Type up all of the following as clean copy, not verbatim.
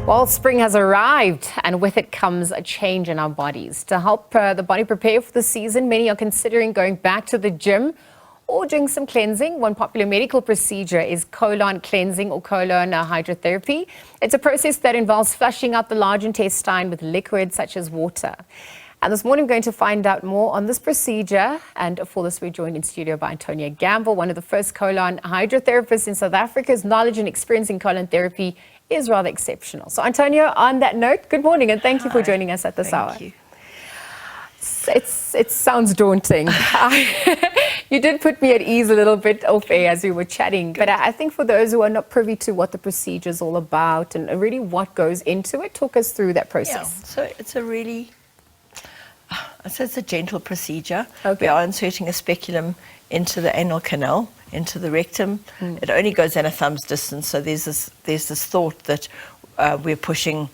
Well, spring has arrived, and with it comes a change in our bodies. To help the body prepare for the season, many are considering going back to the gym or doing some cleansing. One popular medical procedure is colon cleansing or colon hydrotherapy. It's a process that involves flushing out the large intestine with liquids such as water. And this morning, we're going to find out more on this procedure. And for this, we're joined in studio by Antonia Gamble, one of the first colon hydrotherapists in South Africa. His knowledge and experience in colon therapy is rather exceptional. So, Antonia, on that note, good morning and thank you for joining us at this hour. Thank you. It sounds daunting. You did put me at ease a little bit off air as we were chatting, but I think for those who are not privy to what the procedure is all about and really what goes into it, talk us through that process. Yeah, so it's a really, it's a gentle procedure. Okay. We are inserting a speculum into the anal canal, into the rectum. It only goes at a thumb's distance, so there's this thought that we're pushing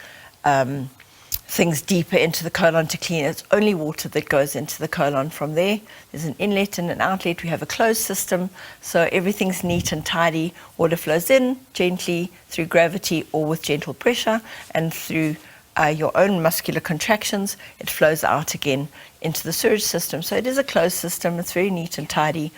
things deeper into the colon to clean it. It's only water that goes into the colon from there. There's an inlet and an outlet. We have a closed system, so everything's neat and tidy. Water flows in gently through gravity or with gentle pressure, and through your own muscular contractions, it flows out again into the sewage system. So it is a closed system. It's very neat and tidy.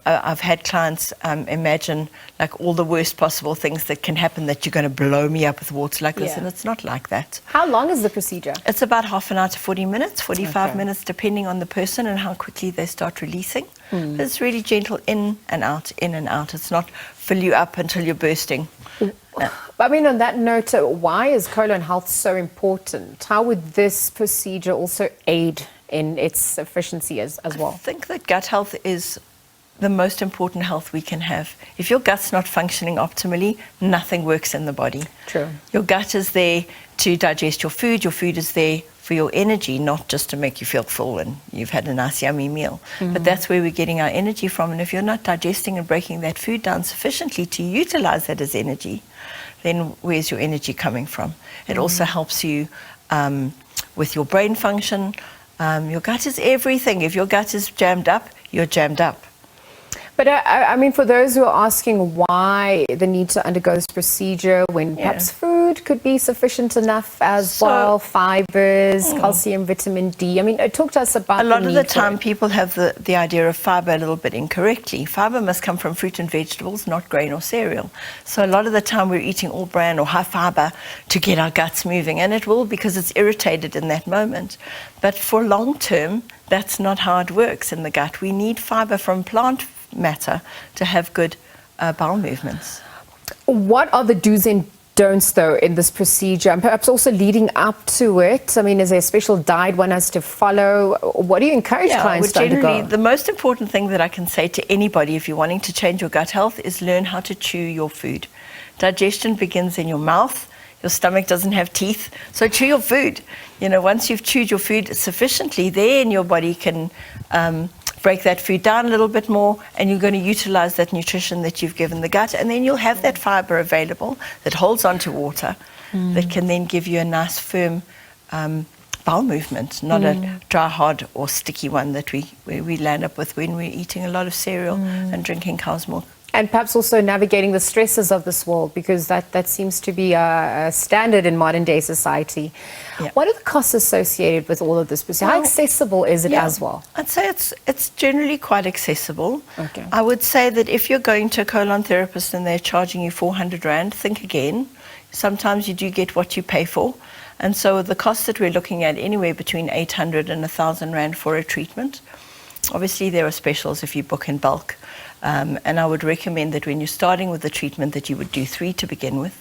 I've had clients imagine like all the worst possible things that can happen, that you're going to blow me up with water like this, and it's not like that. How long is the procedure? It's about half an hour to 40 minutes, 45 Okay. minutes, depending on the person and how quickly they start releasing. But it's really gentle, in and out, in and out. It's not fill you up until you're bursting. I mean, on that note, why is colon health so important? How would this procedure also aid in its efficiency as well? I think that gut health is the most important health we can have. If your gut's not functioning optimally, nothing works in the body. True. Your gut is there to digest your food. Your food is there for your energy, not just to make you feel full and you've had a nice yummy meal. But that's where we're getting our energy from. And if you're not digesting and breaking that food down sufficiently to utilize that as energy, then where's your energy coming from? It also helps you with your brain function. Your gut is everything. If your gut is jammed up, you're jammed up. But I mean, for those who are asking why the need to undergo this procedure when perhaps food could be sufficient enough as well, fibers, calcium, vitamin D. I mean, talk to us about a lot of the need time for it. people have the idea of fiber a little bit incorrectly. Fiber must come from fruit and vegetables, not grain or cereal. So a lot of the time we're eating all bran or high fiber to get our guts moving, and it will, because it's irritated in that moment. But for long term, that's not how it works in the gut. We need fiber from plant matter to have good bowel movements. What are the do's and don'ts, though, in this procedure, and perhaps also leading up to it? I mean, is there a special diet one has to follow? What do you encourage clients to undergo? The most important thing that I can say to anybody if you're wanting to change your gut health is learn how to chew your food. Digestion begins in your mouth. Your stomach doesn't have teeth, so chew your food. You know, once you've chewed your food sufficiently, then your body can break that food down a little bit more, and you're going to utilize that nutrition that you've given the gut, and then you'll have that fiber available that holds onto water, that can then give you a nice firm bowel movement, not a dry, hard or sticky one that we land up with when we're eating a lot of cereal and drinking cow's milk. And perhaps also navigating the stresses of this world, because that seems to be a standard in modern day society. Yeah. What are the costs associated with all of this procedure? How accessible is it as well? I'd say it's generally quite accessible. Okay. I would say that if you're going to a colon therapist and they're charging you 400 Rand, think again. Sometimes you do get what you pay for. And so the cost that we're looking at, anywhere between 800 and 1,000 Rand for a treatment. Obviously, there are specials if you book in bulk. And I would recommend that when you're starting with the treatment that you would do 3 to begin with.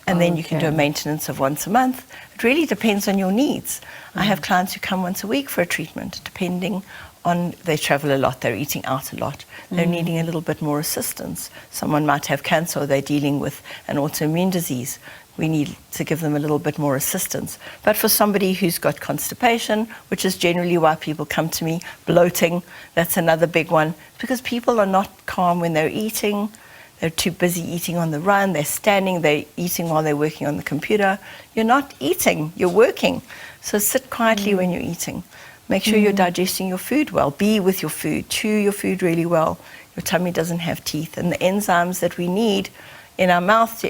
And then you can do a maintenance of once a month. It really depends on your needs. I have clients who come once a week for a treatment, depending on, they travel a lot, they're eating out a lot, they're needing a little bit more assistance. Someone might have cancer, or they're dealing with an autoimmune disease. We need to give them a little bit more assistance. But for somebody who's got constipation, which is generally why people come to me, bloating, that's another big one, because people are not calm when they're eating. They're too busy eating on the run, they're standing, they're eating while they're working on the computer. You're not eating, you're working. So sit quietly when you're eating. Make sure you're digesting your food well. Be with your food, chew your food really well. Your tummy doesn't have teeth, and the enzymes that we need in our mouth to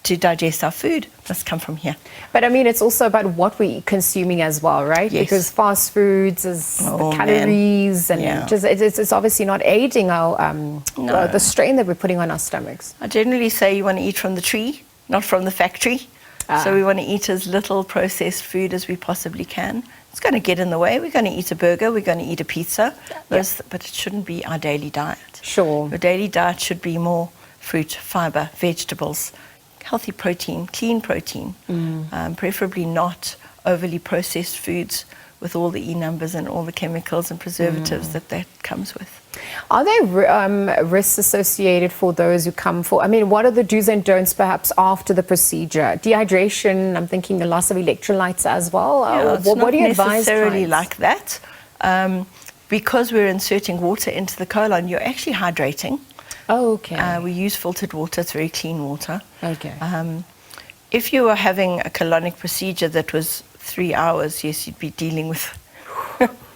to digest our food must come from here. But I mean, it's also about what we're consuming as well, right? Yes. Because fast foods is the calories, and it's obviously not aiding our the strain that we're putting on our stomachs. I generally say you want to eat from the tree, not from the factory. So we want to eat as little processed food as we possibly can. It's going to get in the way. We're going to eat a burger. We're going to eat a pizza. But it shouldn't be our daily diet. Sure. Your daily diet should be more fruit, fiber, vegetables, healthy protein, clean protein, preferably not overly processed foods with all the E numbers and all the chemicals and preservatives that comes with. Are there risks associated for those who come for, I mean, what are the do's and don'ts perhaps after the procedure? Dehydration, I'm thinking the loss of electrolytes as well. What do you advise? Not necessarily clients? like that. Because we're inserting water into the colon, you're actually hydrating. Oh, okay. We use filtered water. It's very clean water. Okay. If you were having a colonic procedure that was 3 hours, yes, you'd be dealing with...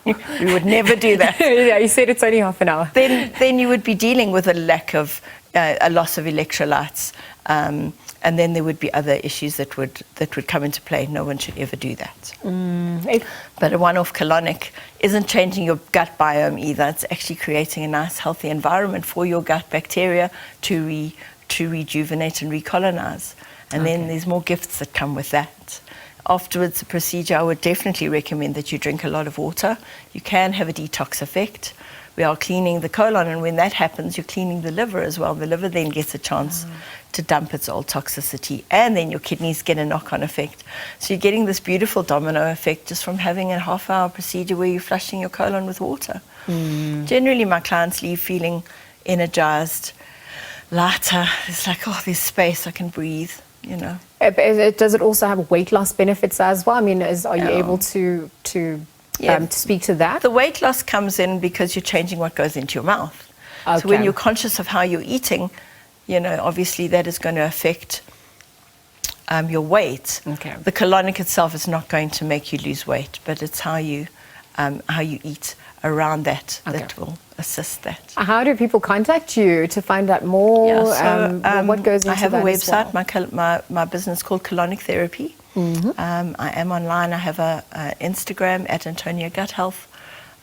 We would never do that. Yeah, you said it's only half an hour. Then you would be dealing with a lack of, a loss of electrolytes, and then there would be other issues that would come into play. No one should ever do that. But a one-off colonic isn't changing your gut biome either. It's actually creating a nice, healthy environment for your gut bacteria to rejuvenate and recolonize. And then there's more gifts that come with that. Afterwards, the procedure, I would definitely recommend that you drink a lot of water. You can have a detox effect. We are cleaning the colon, and when that happens, you're cleaning the liver as well. The liver then gets a chance to dump its old toxicity, and then your kidneys get a knock-on effect. So you're getting this beautiful domino effect just from having a half-hour procedure where you're flushing your colon with water. Generally, my clients leave feeling energized, lighter. It's like, oh, there's space, I can breathe. You know. Does it also have weight loss benefits as well? I mean, are you able to speak to that? The weight loss comes in because you're changing what goes into your mouth. Okay. So when you're conscious of how you're eating, you know, obviously that is going to affect your weight. Okay. The colonic itself is not going to make you lose weight, but it's how you eat around that that will assist that. How do people contact you to find out more? What goes into that? I have a website. Well? My business called Colon Hydrotherapy. I am online. I have a Instagram at Antonia Gut Health.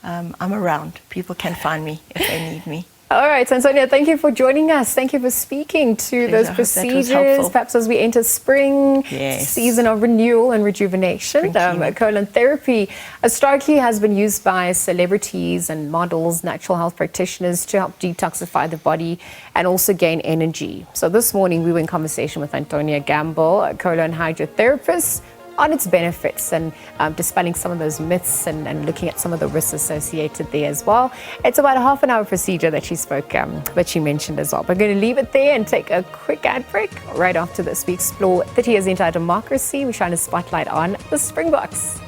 I'm around. People can find me if they need me. All right, so Antonia, thank you for joining us. Thank you for speaking to those procedures. Perhaps as we enter spring, season of renewal and rejuvenation. Colon therapy historically has been used by celebrities and models, natural health practitioners to help detoxify the body and also gain energy. So this morning we were in conversation with Antonia Gamble, a colon hydrotherapist, on its benefits and dispelling some of those myths and looking at some of the risks associated there as well. It's about a half an hour procedure that she spoke, that she mentioned as well. But we're going to leave it there and take a quick ad break. Right after this, we explore 30 years into our democracy. We shine a spotlight on the Springboks.